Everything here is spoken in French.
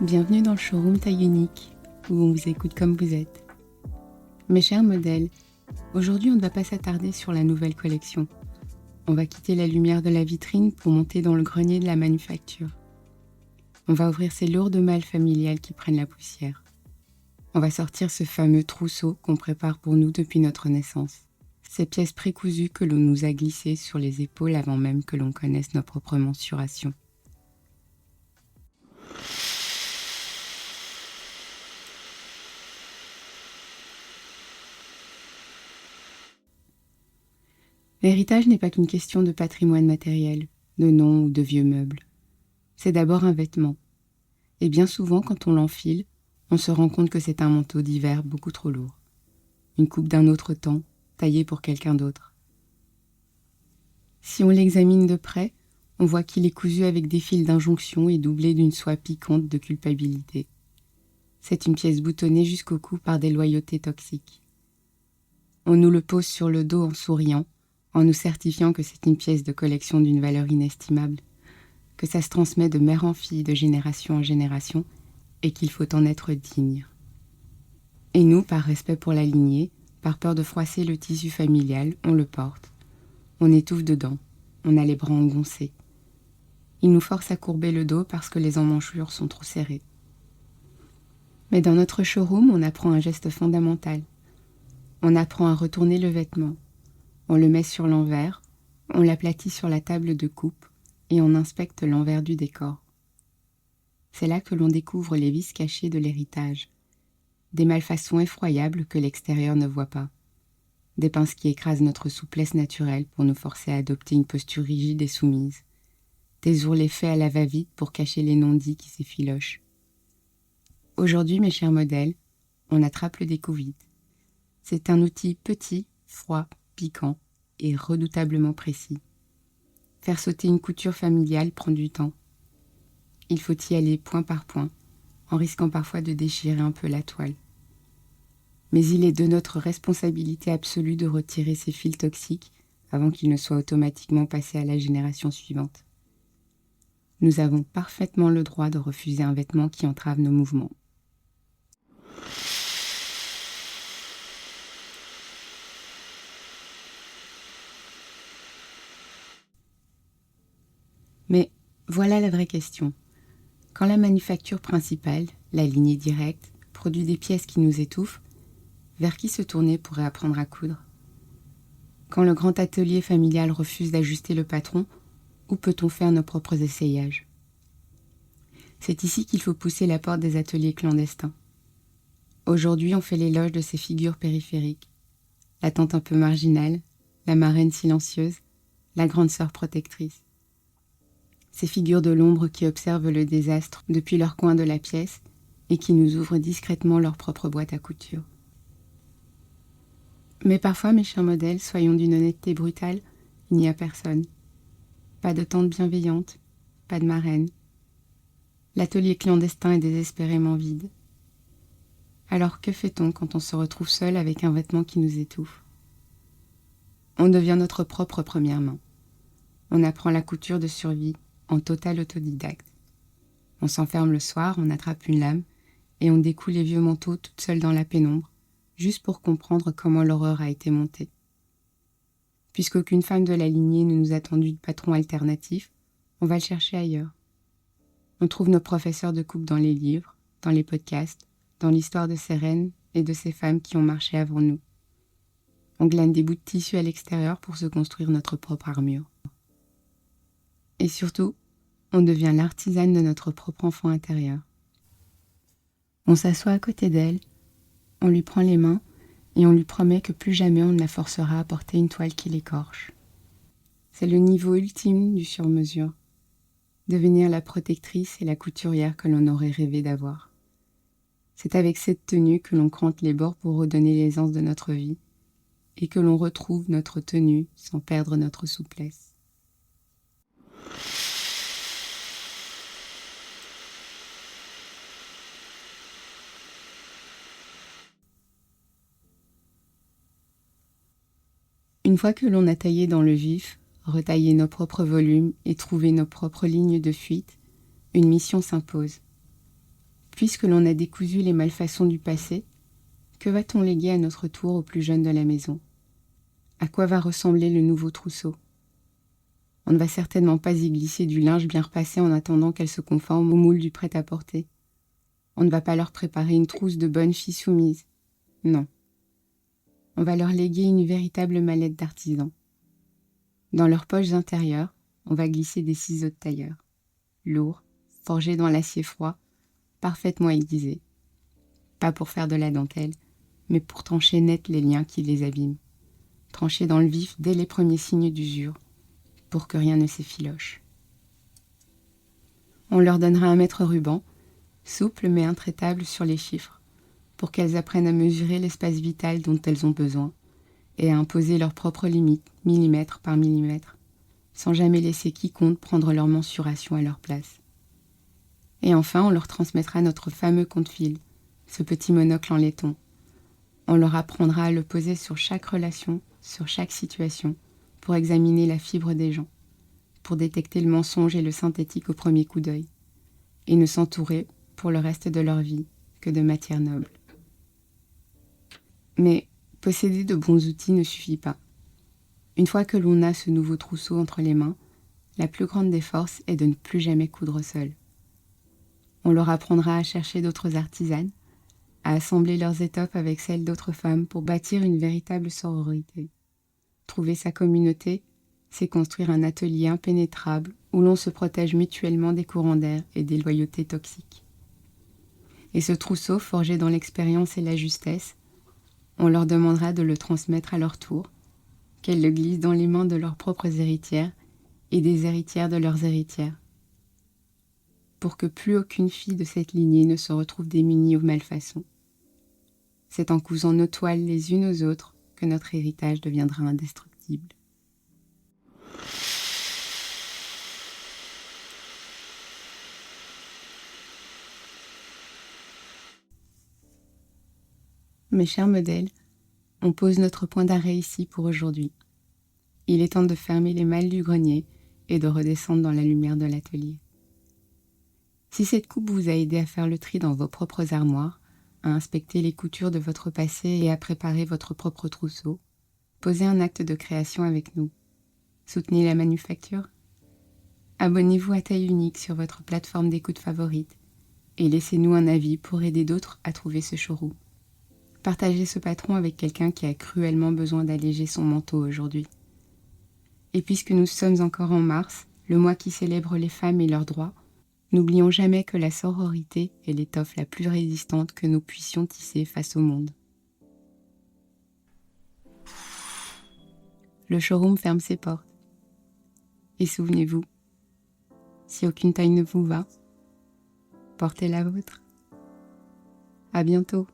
Bienvenue dans le showroom Taille Unique, où on vous écoute comme vous êtes. Mes chers modèles, aujourd'hui on ne va pas s'attarder sur la nouvelle collection. On va quitter la lumière de la vitrine pour monter dans le grenier de la manufacture. On va ouvrir ces lourdes malles familiales qui prennent la poussière. On va sortir ce fameux trousseau qu'on prépare pour nous depuis notre naissance. Ces pièces précousues que l'on nous a glissées sur les épaules avant même que l'on connaisse nos propres mensurations. L'héritage n'est pas qu'une question de patrimoine matériel, de noms ou de vieux meubles. C'est d'abord un vêtement. Et bien souvent, quand on l'enfile, on se rend compte que c'est un manteau d'hiver beaucoup trop lourd. Une coupe d'un autre temps, taillée pour quelqu'un d'autre. Si on l'examine de près, on voit qu'il est cousu avec des fils d'injonction et doublé d'une soie piquante de culpabilité. C'est une pièce boutonnée jusqu'au cou par des loyautés toxiques. On nous le pose sur le dos en souriant, en nous certifiant que c'est une pièce de collection d'une valeur inestimable, que ça se transmet de mère en fille, de génération en génération, et qu'il faut en être digne. Et nous, par respect pour la lignée, par peur de froisser le tissu familial, on le porte. On étouffe dedans, on a les bras engoncés. Il nous force à courber le dos parce que les emmanchures sont trop serrées. Mais dans notre showroom, on apprend un geste fondamental. On apprend à retourner le vêtement. On le met sur l'envers, on l'aplatit sur la table de coupe et on inspecte l'envers du décor. C'est là que l'on découvre les vices cachés de l'héritage. Des malfaçons effroyables que l'extérieur ne voit pas. Des pinces qui écrasent notre souplesse naturelle pour nous forcer à adopter une posture rigide et soumise. Des ourlets faits à la va-vite pour cacher les non-dits qui s'effilochent. Aujourd'hui, mes chers modèles, on attrape le découvite. C'est un outil petit, froid, piquant et redoutablement précis. Faire sauter une couture familiale prend du temps. Il faut y aller point par point, en risquant parfois de déchirer un peu la toile. Mais il est de notre responsabilité absolue de retirer ces fils toxiques avant qu'ils ne soient automatiquement passés à la génération suivante. Nous avons parfaitement le droit de refuser un vêtement qui entrave nos mouvements. Mais voilà la vraie question. Quand la manufacture principale, la lignée directe, produit des pièces qui nous étouffent, vers qui se tourner pour réapprendre à coudre? Quand le grand atelier familial refuse d'ajuster le patron, où peut-on faire nos propres essayages? C'est ici qu'il faut pousser la porte des ateliers clandestins. Aujourd'hui, on fait l'éloge de ces figures périphériques. La tante un peu marginale, la marraine silencieuse, la grande sœur protectrice. Ces figures de l'ombre qui observent le désastre depuis leur coin de la pièce et qui nous ouvrent discrètement leur propre boîte à couture. Mais parfois, mes chers modèles, soyons d'une honnêteté brutale, il n'y a personne. Pas de tante bienveillante, pas de marraine. L'atelier clandestin est désespérément vide. Alors que fait-on quand on se retrouve seul avec un vêtement qui nous étouffe? On devient notre propre première main. On apprend la couture de survie en total autodidacte. On s'enferme le soir, on attrape une lame et on découle les vieux manteaux toute seule dans la pénombre, juste pour comprendre comment l'horreur a été montée. Puisqu'aucune femme de la lignée ne nous a tendu de patron alternatif, on va le chercher ailleurs. On trouve nos professeurs de coupe dans les livres, dans les podcasts, dans l'histoire de ces reines et de ces femmes qui ont marché avant nous. On glane des bouts de tissu à l'extérieur pour se construire notre propre armure. Et surtout, on devient l'artisane de notre propre enfant intérieur. On s'assoit à côté d'elle, on lui prend les mains et on lui promet que plus jamais on ne la forcera à porter une toile qui l'écorche. C'est le niveau ultime du sur-mesure. Devenir la protectrice et la couturière que l'on aurait rêvé d'avoir. C'est avec cette tenue que l'on crante les bords pour redonner l'aisance de notre vie et que l'on retrouve notre tenue sans perdre notre souplesse. Une fois que l'on a taillé dans le vif, retaillé nos propres volumes et trouvé nos propres lignes de fuite, une mission s'impose. Puisque l'on a décousu les malfaçons du passé, que va-t-on léguer à notre tour aux plus jeunes de la maison? À quoi va ressembler le nouveau trousseau? On ne va certainement pas y glisser du linge bien repassé en attendant qu'elle se conforme au moule du prêt-à-porter. On ne va pas leur préparer une trousse de bonne fille soumise. Non. On va leur léguer une véritable mallette d'artisan. Dans leurs poches intérieures, on va glisser des ciseaux de tailleur, lourds, forgés dans l'acier froid, parfaitement aiguisés. Pas pour faire de la dentelle, mais pour trancher net les liens qui les abîment. Trancher dans le vif dès les premiers signes d'usure, pour que rien ne s'effiloche. On leur donnera un mètre ruban, souple mais intraitable sur les chiffres, pour qu'elles apprennent à mesurer l'espace vital dont elles ont besoin, et à imposer leurs propres limites, millimètre par millimètre, sans jamais laisser quiconque prendre leur mensuration à leur place. Et enfin, on leur transmettra notre fameux compte-fil, ce petit monocle en laiton. On leur apprendra à le poser sur chaque relation, sur chaque situation, pour examiner la fibre des gens, pour détecter le mensonge et le synthétique au premier coup d'œil, et ne s'entourer, pour le reste de leur vie, que de matière noble. Mais posséder de bons outils ne suffit pas. Une fois que l'on a ce nouveau trousseau entre les mains, la plus grande des forces est de ne plus jamais coudre seul. On leur apprendra à chercher d'autres artisanes, à assembler leurs étoffes avec celles d'autres femmes pour bâtir une véritable sororité. Trouver sa communauté, c'est construire un atelier impénétrable où l'on se protège mutuellement des courants d'air et des loyautés toxiques. Et ce trousseau, forgé dans l'expérience et la justesse, on leur demandera de le transmettre à leur tour, qu'elles le glissent dans les mains de leurs propres héritières et des héritières de leurs héritières, pour que plus aucune fille de cette lignée ne se retrouve démunie aux malfaçons. C'est en cousant nos toiles les unes aux autres que notre héritage deviendra indestructible. Mes chers modèles, on pose notre point d'arrêt ici pour aujourd'hui. Il est temps de fermer les malles du grenier et de redescendre dans la lumière de l'atelier. Si cette coupe vous a aidé à faire le tri dans vos propres armoires, à inspecter les coutures de votre passé et à préparer votre propre trousseau, posez un acte de création avec nous. Soutenez la manufacture. Abonnez-vous à Taille Unique sur votre plateforme d'écoute favorite et laissez-nous un avis pour aider d'autres à trouver ce showroom. Partagez ce patron avec quelqu'un qui a cruellement besoin d'alléger son manteau aujourd'hui. Et puisque nous sommes encore en mars, le mois qui célèbre les femmes et leurs droits, n'oublions jamais que la sororité est l'étoffe la plus résistante que nous puissions tisser face au monde. Le showroom ferme ses portes. Et souvenez-vous, si aucune taille ne vous va, portez la vôtre. À bientôt.